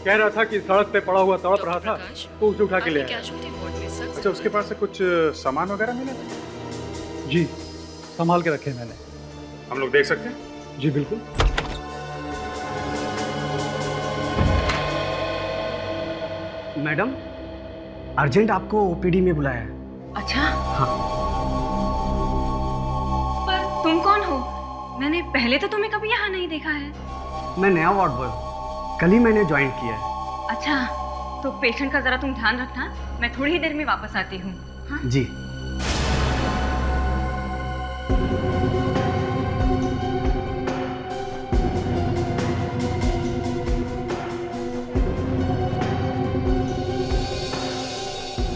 कह रहा था कि सड़क पे पड़ा हुआ तड़प रहा था, तो उसे उठा के ले आया। अच्छा, उसके पास से कुछ सामान वगैरह मिला था? जी, संभाल के रखे मैंने। हम लोग देख सकते हैं? जी बिल्कुल। मैडम, अर्जेंट आपको ओपीडी में बुलाया है। अच्छा, हाँ। पर तुम कौन हो? मैंने पहले तो तुम्हें कभी यहाँ नहीं देखा है। मैं नया वार्ड बॉय हूँ, कल ही मैंने ज्वाइन किया है। अच्छा, तो पेशेंट का जरा तुम ध्यान रखना, मैं थोड़ी ही देर में वापस आती हूँ। हाँ? जी।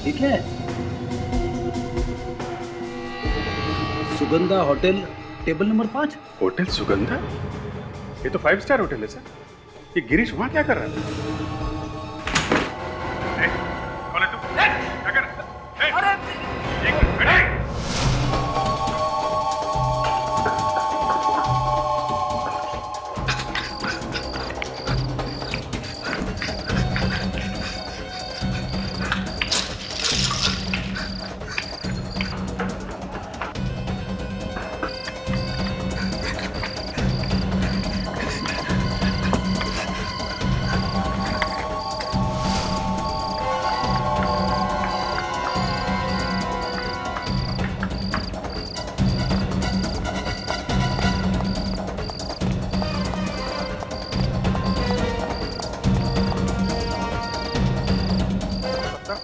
ठीक है। Sugandha hotel, table number 5। Hotel Sugandha? ये तो 5 स्टार होटल है सर। ये गिरीश वहां क्या कर रहा है? कौन है तू? क्या कर रहा है? अरे एक मिनट।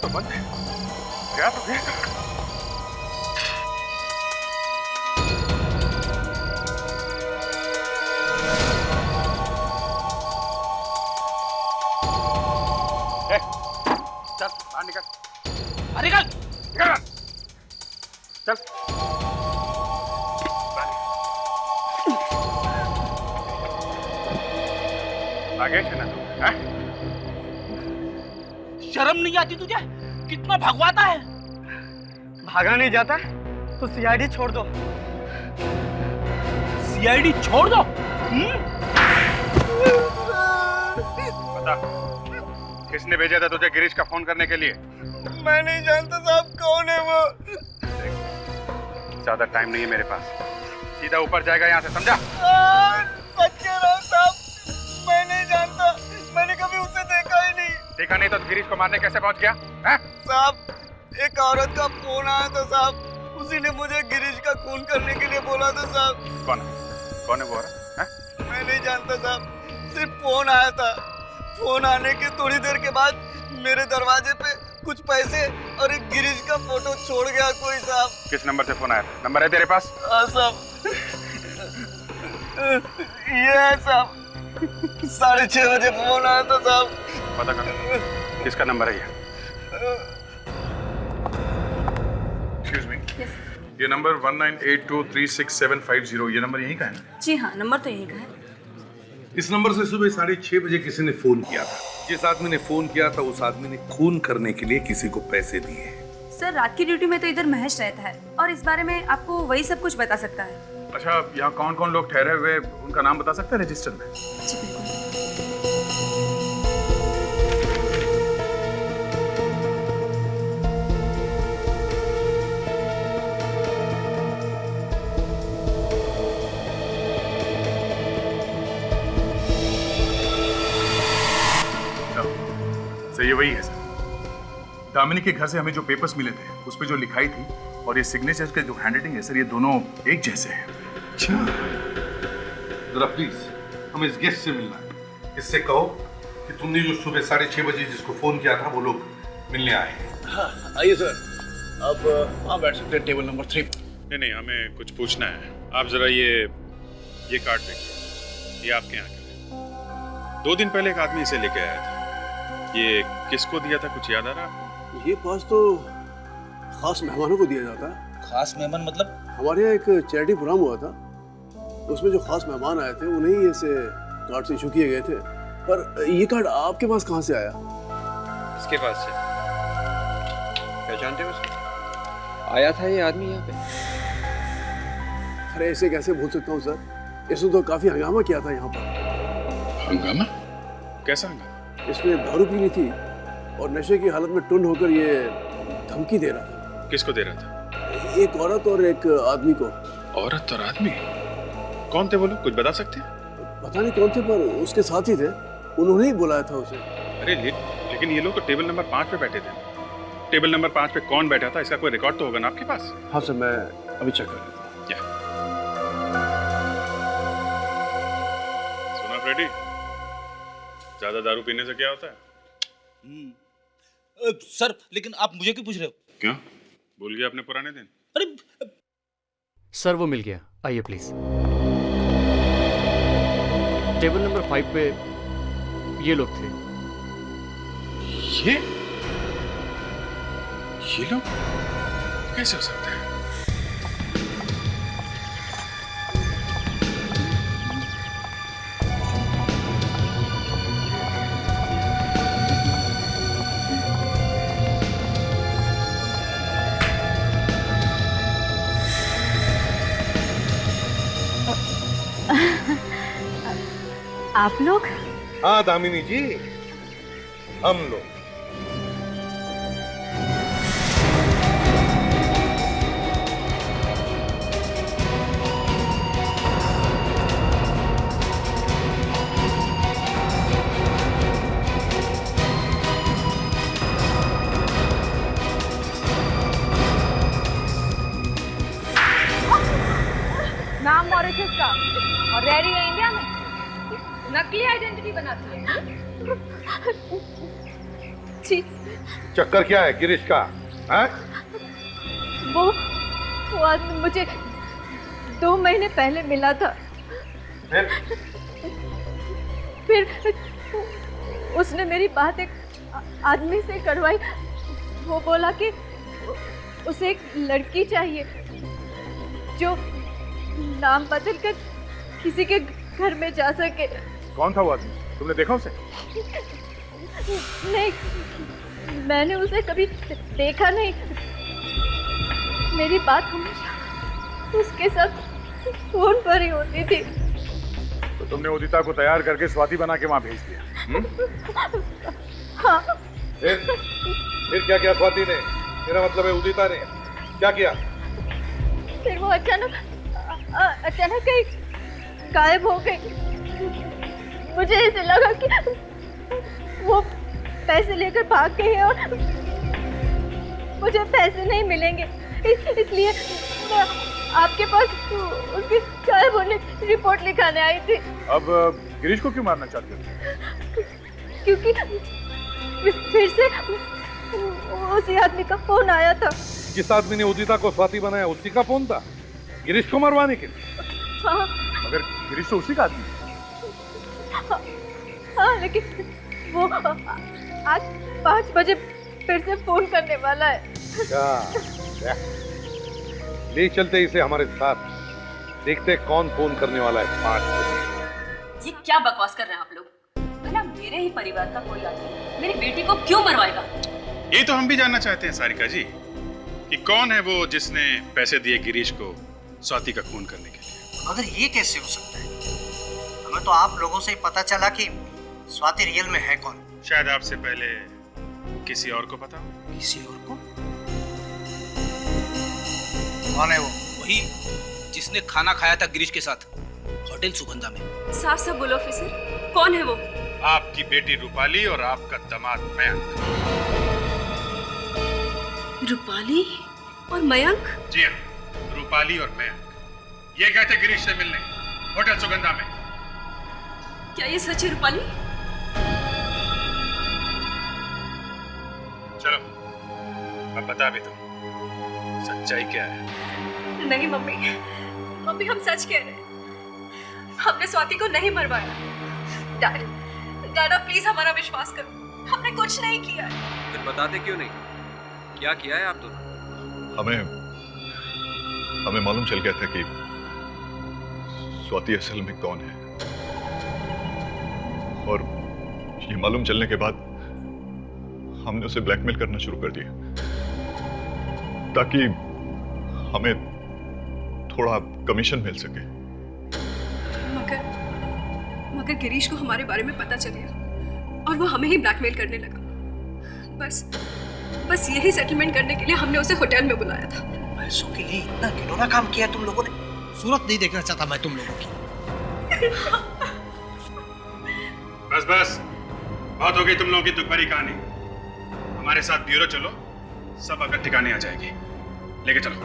तो बंद है। क्या तो देख। चल बाहर निकल। अरे निकल। निकल। चल। आगे चलना तू, हैं? शर्म नहीं आती तुझे? कितना भगवाता है। भागा नहीं जाता तो सीआईडी छोड़ दो। सीआईडी छोड़ दो? बता, किसने भेजा था तुझे गिरीश का फोन करने के लिए? मैं नहीं जानता साहब कौन है वो। ज्यादा टाइम नहीं है मेरे पास। सीधा ऊपर जाएगा यहाँ से, समझा? सच कह रहा हूँ साहब, मैं नहीं जानता, मैंने कभी उसे देखा ही नहीं। देखा नहीं तो गिरीश को मारने कैसे पहुँच गया? साहब, एक औरत का फोन आया था साहब, उसी ने मुझे गिरीश का खून करने के लिए बोला था साहब। कौन है वो औरत? मैं नहीं जानता साहब, सिर्फ फोन आया था। फोन आने के थोड़ी देर के बाद मेरे दरवाजे पे कुछ पैसे और एक गिरीश का फोटो छोड़ गया कोई साहब। किस नंबर से फोन आया? नंबर है तेरे पास? हाँ साहब, ये है साहब, 6:30 बजे फोन आया था साहब। पता कर किसका नंबर है ये? Excuse me. ये नंबर 1982366750, ये नंबर यहीं का है ना? जी हाँ, नंबर तो यही का है। इस नंबर से सुबह 6:30 बजे किसी ने फोन किया था। जिस आदमी ने फोन किया था उस आदमी ने खून करने के लिए किसी को पैसे दिए। सर, रात की ड्यूटी में तो इधर महेश रहता है और इस बारे में आपको वही सब कुछ बता सकता है। अच्छा, यहाँ कौन कौन लोग ठहरे हुए उनका नाम बता सकते हैं रजिस्टर में? जी बिल्कुल। सर, ये वही है सर। दामिनी के घर से हमें जो पेपर्स मिले थे उस पे जो लिखाई थी और ये सिग्नेचर के जो हैंडराइटिंग है सर, ये दोनों एक जैसे हैं। अच्छा, जरा प्लीज हमें इस गेस्ट से मिलना है। इससे कहो कि तुमने जो सुबह 6:30 बजे जिसको फोन किया था वो लोग मिलने आए हैं। हाँ, आइए सर, अब वहाँ बैठ सकते हैं, टेबल नंबर 3। नहीं, हमें कुछ पूछना है। आप जरा ये कार्ड देखिए, ये आपके यहाँ का। 2 दिन पहले एक आदमी इसे लेके आया था। ये किसको दिया था, कुछ याद आ रहा है आपको? ये पास तो खास मेहमानों को दिया जाता है। खास मेहमान मतलब? हमारे यहाँ एक चैरिटी प्रोग्राम हुआ था, उसमें जो खास मेहमान आए थे उन्हें ऐसे कार्ड इशू किए गए थे। पर ये कार्ड आपके पास कहाँ से आया? इसके पास से। पहचानते हो उसको? आया था ये आदमी यहाँ पे। अरे ऐसे कैसे भूल सकता हूँ सर, इसने तो काफी हंगामा किया था यहाँ पर। हंगामा? कैसा हंगामा? इसने दारू पी ली थी और नशे की हालत में टुंड होकर ये धमकी दे रहा था। किसको दे रहा था? एक औरत और एक आदमी को। औरत और आदमी? कौन थे वो लोग, कुछ बता सकते हैं? पता नहीं कौन थे, पर उसके साथ ही थे, उन्होंने ही बुलाया था उसे। अरे लेकिन ये लोग तो टेबल नंबर 5 पे बैठे थे। टेबल नंबर 5 पे कौन बैठा था, इसका कोई रिकॉर्ड तो होगा ना आपके पास? हाँ सर, मैं अभी चेक कर लेता हूँ। सुना फ्रेडी, ज्यादा दारू पीने से क्या होता है? सर, लेकिन आप मुझे क्यों पूछ रहे हो? क्यों, भूल गया अपने पुराने दिन? अरे सर, वो मिल गया, आइए प्लीज। टेबल नंबर 5 पे ये लोग थे। ये लोग कैसे हो सकता है? आप लोग? हाँ दामिनी जी, हम लोग। नाम मॉरिशस का और रह रही है इंडिया में, नकली आइडेंटिटी बनाती है। जी, चक्कर क्या है गिरीश का? है? वो आदमी मुझे 2 महीने पहले मिला था। फिर उसने मेरी बात एक आदमी से करवाई। वो बोला कि उसे एक लड़की चाहिए जो नाम बदल कर किसी के घर में जा सके। कौन था वो आदमी, तुमने देखा उसे? नहीं, मैंने उसे कभी देखा नहीं। मेरी बात हमेशा उसके साथ फोन पर ही होती थी। तो तुमने उदिता को तैयार करके स्वाति बना के वहां भेज दिया? हाँ। फिर क्या किया स्वाति ने? मेरा मतलब है उदिता ने क्या किया? फिर वो अचानक अचानक कहीं गायब हो गई। मुझे ऐसे लगा कि वो पैसे लेकर भाग गई है और मुझे पैसे नहीं मिलेंगे, इसलिए मैं आपके पास उसके गायब होने की रिपोर्ट लिखाने आई थी। अब गिरीश को क्यों मारना चाहते हो? क्योंकि फिर से उसी आदमी का फोन आया था। जिस आदमी ने उदिता को स्वाति बनाया उसी का फोन था गिरीश को मरवाने के लिए। हाँ। मगर गिरीश तो उसी का आदमी है। हाँ, लेकिन वो आज 5 बजे फिर से फोन करने वाला है। ले चलते इसे हमारे साथ, देखते कौन फोन करने वाला है 5 बजे। ये क्या बकवास कर रहे हैं आप लोग? भला मेरे ही परिवार का कोई आदमी मेरी बेटी को क्यों मरवाएगा? ये तो हम भी जानना चाहते हैं सारिका जी कि कौन है वो जिसने पैसे दिए गिरीश को स्वाति का खून करने के लिए। मगर ये कैसे हो सकता है? हमें तो आप लोगों से ही पता चला कि स्वाति रियल में है कौन। शायद आपसे पहले किसी और को पता हो। किसी और को? कौन है वो? वही जिसने खाना खाया था गिरीश के साथ होटल सुगंधा में। साफ साफ बोलो ऑफिसर, कौन है वो? आपकी बेटी रूपाली और आपका दामाद मयंक। रूपाली और मयंक? जी हाँ, रूपाली और मयंक ये गए थे गिरीश से मिलने होटल सुगंधा में। क्या ये सच है रूपाली? चलो मैं बता भी दूं सच्चाई क्या है। नहीं मम्मी, मम्मी हम सच कह रहे हैं, हमने स्वाति को नहीं मरवाया। दादा प्लीज हमारा विश्वास करो, हमने कुछ नहीं किया। फिर बताते क्यों नहीं? क्या किया है आप दोनों? हमें मालूम चल गया था कि स्वाति असल में कौन है, और ये मालूम चलने के बाद हमने उसे ब्लैकमेल करना शुरू कर दिया ताकि हमें थोड़ा कमीशन मिल सके। मगर गिरीश को हमारे बारे में पता चल गया और वो हमें ही ब्लैकमेल करने लगा। बस यही सेटलमेंट करने के लिए हमने उसे होटल में बुलाया था। पैसों के लिए इतना घिनौना काम किया तुम लोगों ने। सूरत नहीं देखना चाहता मैं तुम लोगों की। बस बहुत हो गई तुम लोगों की दुख भरी कहानी। हमारे साथ ब्यूरो चलो, सब अगर ठिकाने आ जाएगी। लेके चलो।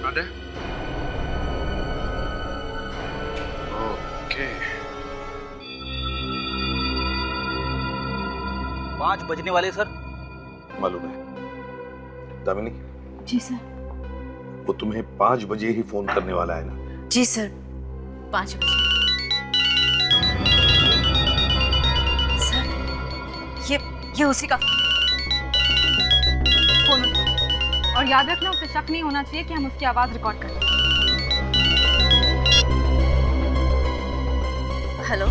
आदे? ओके। 5 बजने वाले सर। मालूम है दामिनी? जी सर। वो तुम्हें 5 बजे ही फोन करने वाला है ना? जी सर, 5 बजे। सर ये उसी का फोन उठाओ। और याद रखना उसे शक नहीं होना चाहिए कि हम उसकी आवाज रिकॉर्ड कर रहे हैं। हेलो।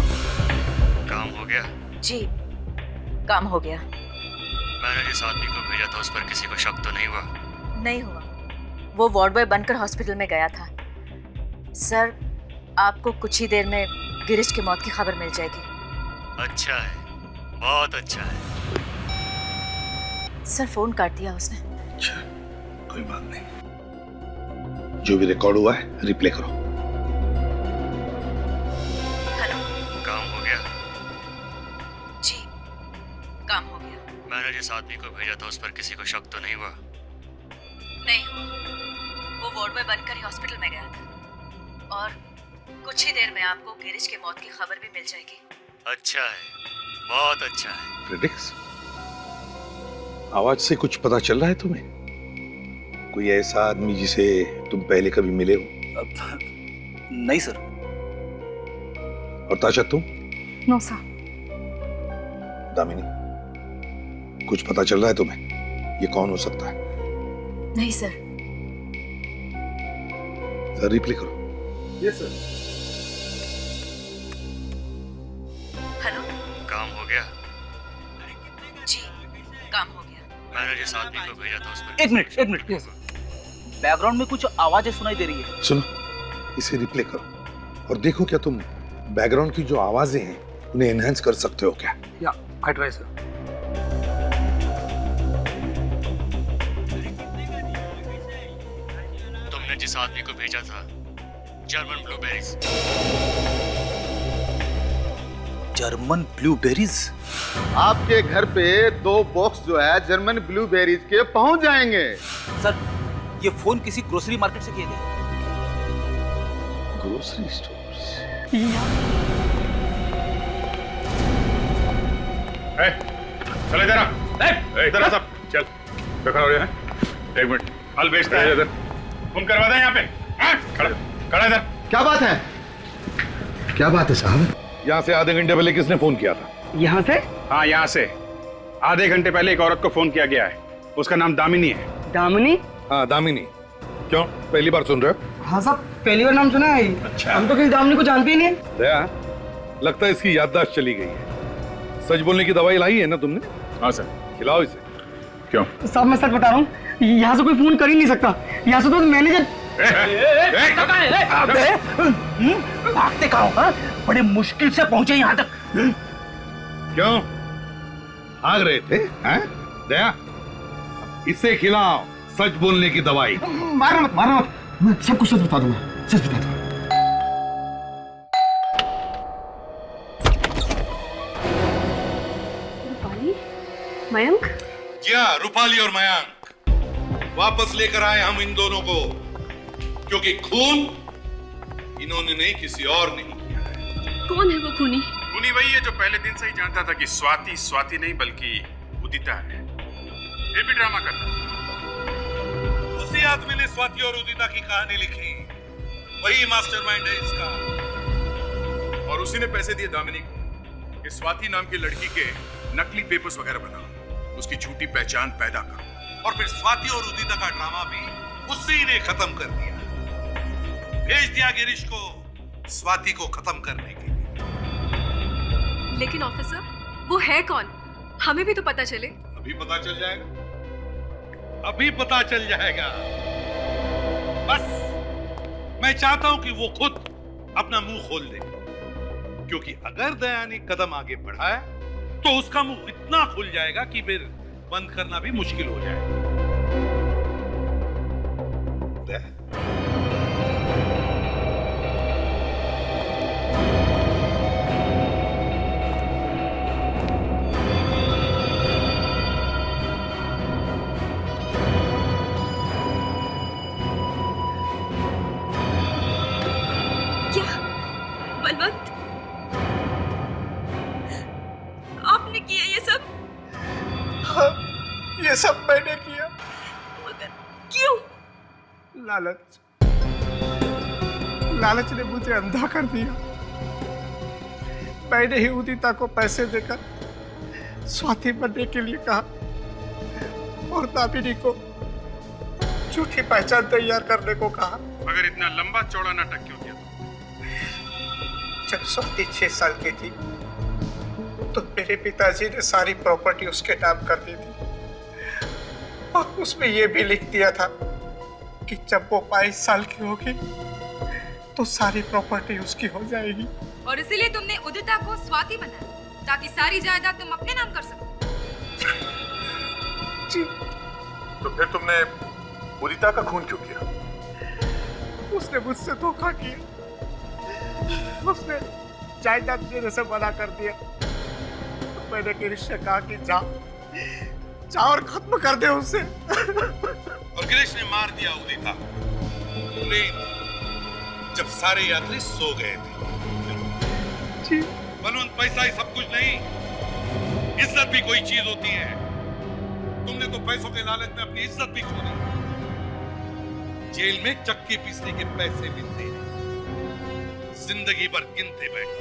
काम हो गया? जी काम हो गया। मैंने जिस आदमी को भेजा था उस पर किसी को शक तो नहीं हुआ? नहीं हुआ, वो वार्ड बॉय बनकर हॉस्पिटल में गया था। सर आपको कुछ ही देर में गिरीश की मौत की खबर मिल जाएगी। अच्छा है, बहुत अच्छा है। सर फोन काट दिया उसने। अच्छा कोई बात नहीं, जो भी रिकॉर्ड हुआ है रिप्ले करो। हेलो। काम हो गया? जी काम हो गया। मैंने जिस आदमी को भेजा था उस पर किसी को शक तो नहीं हुआ? नहीं हुआ, वो वार्ड बॉय बनकर ही हॉस्पिटल में गया था और कुछ ही देर में आपको गिरीश की मौत की खबर भी मिल जाएगी। अच्छा है, बहुत अच्छा है। फ्रेडरिक्स, आवाज से कुछ पता चल रहा है तुम्हें? कोई ऐसा आदमी जिसे तुम पहले कभी मिले हो? नहीं सर। और ताशा तुम? No sir. दामिनी, कुछ पता चल रहा है तुम्हें? ये कौन हो सकता है? नहीं सर। सर रिप्ले करो। Yes sir. हेलो। काम हो गया? जी काम हो गया। मैंने जिस आदमी को भेजा था उस पर। एक मिनट प्लीज। बैकग्राउंड में कुछ आवाजें सुनाई दे रही है। सुनो, इसे रिप्ले करो और देखो क्या तुम बैकग्राउंड की जो आवाजें हैं उन्हें एनहांस कर सकते हो क्या? या आई ट्राई सर। जिस आदमी को भेजा था, जर्मन ब्लूबेरीज। German blueberries? आपके घर पे 2 बॉक्स जो है जर्मन ब्लूबेरीज के पहुंच जाएंगे। सर, ये फोन किसी ग्रोसरी मार्केट से किया गया। Grocery stores? चल इधर आ। इधर आ सब, चल। खड़ा हो रहा है? 1 मिनट, माल बेचता है इधर। फोन करवा दे यहाँ पे। खड़ा इधर। क्या बात है? क्या बात है साहब? यहाँ से आधे घंटे पहले किसने फोन किया था? यहाँ से? हाँ, यहाँ से आधे घंटे पहले एक औरत को फोन किया गया है। उसका नाम दामिनी है। दामिनी? हाँ, दामिनी। क्यों, पहली बार सुन रहे हो? हाँ साहब, पहली बार नाम सुना है। अच्छा। हम तो किसी दामिनी को जानते ही नहीं। दया, लगता है इसकी याददाश्त चली गई है। सच बोलने की दवाई लाई है ना तुमने? हाँ सर। खिलाओ इसे। क्यों? साहब मैं सच बता रहा हूँ, यहाँ से कोई फोन कर ही नहीं सकता। यहाँ से तो मैनेजर। भागते कहाँ हो? बड़े मुश्किल से पहुंचे यहाँ तक। क्यों भाग रहे थे? हैं? दया, इसे खिलाओ सच बोलने की दवाई। मारो मत, मारो मत। मैं सब कुछ सच बता दूंगा, सच बता दूंगा। रूपाली, मयंक? जी हाँ, रूपाली और मयंक वापस लेकर आए हम इन दोनों को, क्योंकि खून इन्होंने नहीं, किसी और ने किया है। कौन है वो खूनी? खूनी वही है जो पहले दिन से ही जानता था कि स्वाति स्वाति नहीं बल्कि उदिता है, फिर भी ड्रामा करता था। उसी आदमी ने स्वाति और उदिता की कहानी लिखी, वही मास्टरमाइंड है इसका। और उसी ने पैसे दिए दामिनी को कि स्वाति नाम की लड़की के नकली पेपर्स वगैरह बनाओ, उसकी झूठी पहचान पैदा करो। और फिर स्वाति और उदिता का ड्रामा भी उसी ने खत्म कर दिया। भेज दिया गिरीश को स्वाति को खत्म करने के लिए। लेकिन ऑफिसर, वो है कौन? हमें भी तो पता चले। अभी पता चल जाएगा, अभी पता चल जाएगा। बस मैं चाहता हूं कि वो खुद अपना मुंह खोल दे, क्योंकि अगर दया ने कदम आगे बढ़ाया तो उसका मुंह इतना खुल जाएगा कि फिर बंद करना भी मुश्किल हो जाएगा। बलवंत, आपने किया ये सब? हाँ, ये सब मैंने किया। मगर क्यों? लालच, लालच ने मुझे अंधा कर दिया। मैंने ही उदिता को पैसे देकर स्वाति बनने के लिए कहा और दामिनी को झूठी पहचान तैयार करने को कहा। मगर इतना लंबा चौड़ा नाटक क्यों किया? जब स्वाति 6 साल की थी तो मेरे पिताजी ने सारी प्रॉपर्टी उसके नाम कर दी थी और उसमें यह भी लिख दिया था कि जब वो 22 साल की होगी तो सारी प्रॉपर्टी उसकी हो जाएगी। और इसीलिए तुमने उदिता को स्वाति बनाया ताकि सारी जायदाद तुम अपने नाम कर सको। जी। तो फिर तुमने उदिता का खून क्यों किया? उसने मुझसे धोखा किया, उसने जायदाद देने से मना कर दिया। तो मैंने गिरीश से कहा कि जा और खत्म कर दे उसे। और गिरीश ने मार दिया उदिता प्लेन जब सारे यात्री सो गए थे। जी। बलवंत, पैसा ही सब कुछ नहीं, इज्जत भी कोई चीज होती है। तुमने तो पैसों के लालच में अपनी इज्जत भी खो दी। जेल में चक्की पीसने के पैसे मिलते हैं, जिंदगी भर गिनते बैठे।